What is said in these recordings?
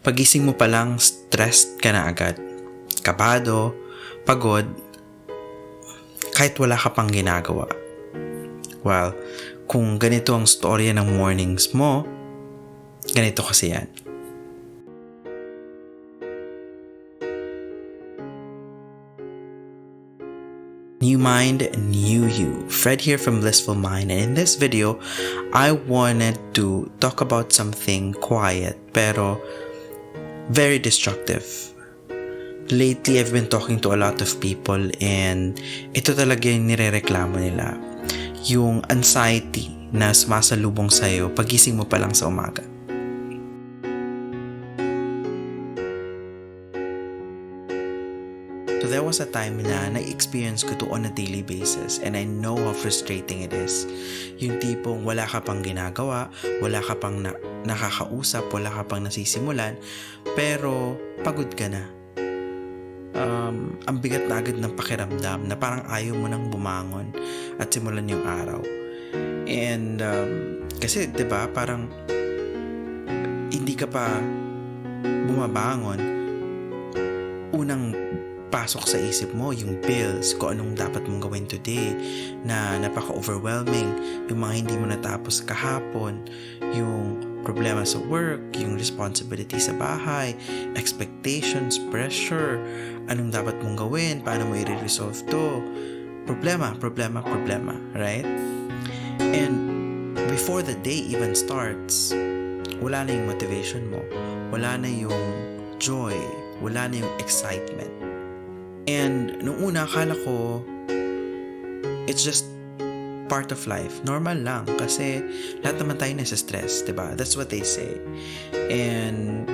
Pagising mo pa lang, stressed ka na agad. Kabado, pagod, kahit wala ka pang ginagawa. Well, kung ganito ang storya ng mornings mo, ganito kasi yan. New Mind, New You. Fred here from Blissful Mind, and in this video, I wanted to talk about something quiet pero very destructive. Lately, I've been talking to a lot of people and ito talaga yung nirereklamo nila. Yung anxiety na sumasalubong sa'yo pagising mo pa lang sa umaga. So there was a time na na-experience ko to on a daily basis and I know how frustrating it is. Yung tipong wala ka pang ginagawa, wala ka pang nakakausap, wala ka pang nasisimulan, pero pagod ka na. Ang bigat na agad ng pakiramdam na parang ayaw mo nang bumangon at simulan yung araw. And kasi 'di ba parang hindi ka pa bumabangon, unang pasok sa isip mo yung bills, kung anong dapat mong gawin today na napaka-overwhelming, yung mga hindi mo natapos kahapon, yung problema sa work, yung responsibility sa bahay, expectations, pressure, anong dapat mong gawin, paano mo i-resolve to, problema, right? And before the day even starts, wala na yung motivation mo, wala na yung joy, wala na yung excitement. And nung una, akala ko it's just part of life. Normal lang kasi lahat naman tayo nasa stress, diba? That's what they say. And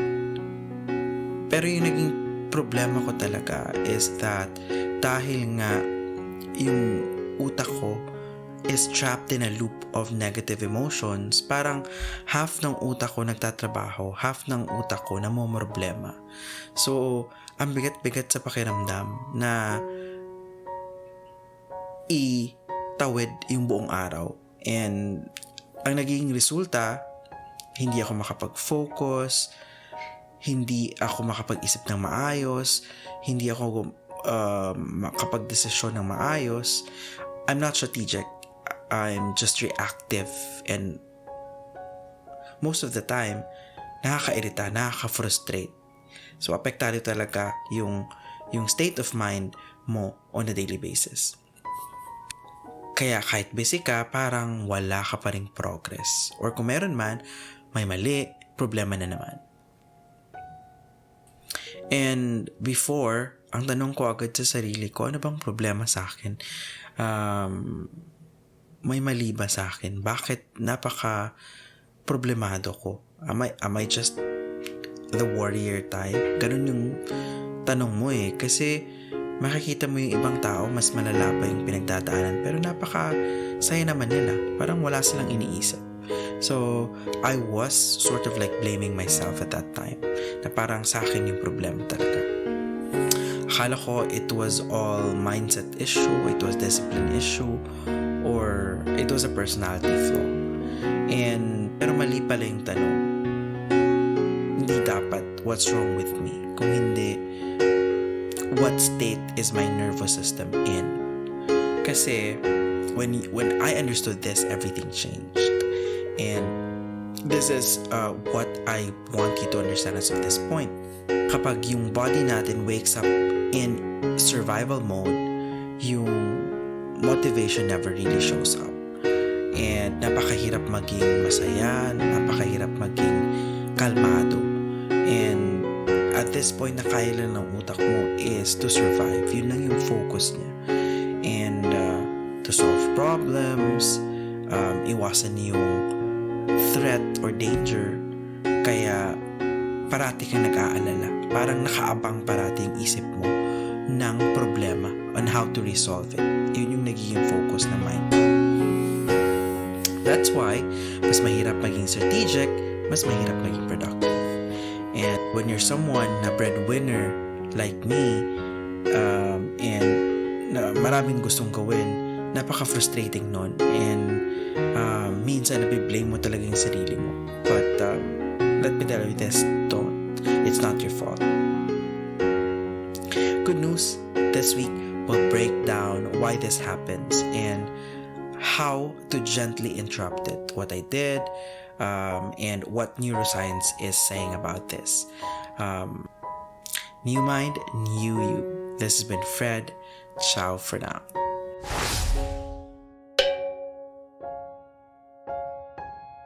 pero yung naging problema ko talaga is that dahil nga yung utak ko is trapped in a loop of negative emotions, parang half ng utak ko nagtatrabaho, half ng utak ko namomroblema. So, ang bigat-bigat sa pakiramdam na itawid yung buong araw. And ang naging resulta, hindi ako makapag-focus, hindi ako makapag-isip ng maayos, hindi ako makapag-desisyon ng maayos. I'm not strategic. I'm just reactive, and most of the time, nakakairita, nakaka-frustrate. So, apektado talaga yung state of mind mo on a daily basis. Kaya kahit busy ka, parang wala ka pa ring progress. Or kung meron man, may mali, problema na naman. And before, ang tanong ko agad sa sarili ko, ano bang problema sa akin? May mali ba sa akin? Bakit napaka problemado ko? Am I just the warrior type? Ganun yung tanong mo eh. Kasi makikita mo yung ibang tao, mas malala pa yung pinagdadaanan. Pero napaka saya naman nila. Parang wala silang iniisip. So, I was sort of like blaming myself at that time. Na parang sa akin yung problema talaga. Akala ko it was all mindset issue, it was discipline issue, or it was a personality flaw. Pero mali pala yung tanong. Hindi dapat, what's wrong with me? Kung hindi, what state is my nervous system in? Kasi, when I understood this, everything changed. And this is what I want you to understand as of this point. Kapag yung body natin wakes up in survival mode, yung motivation never really shows up. And napakahirap maging masaya, napakahirap maging kalmado. And at this point, na kaya lang ng utak mo is to survive. Yun lang yung focus niya. And to solve problems, iwasan yung threat or danger. Kaya parati kang nag-aalala. Parang nakaabang parati yung isip mo ng problema on how to resolve it. Yun yung nagiging focus ng mind. That's why, mas mahirap maging strategic, mas mahirap maging productive. And when you're someone na breadwinner like me, and na maraming gustong gawin, napaka-frustrating nun. And minsan nabiblame mo talaga yung sarili mo. But let me tell you this, don't. this week we'll break down why this happens and how to gently interrupt it, what I did, and what neuroscience is saying about this. New mind, new you. This has been Fred. Ciao for now.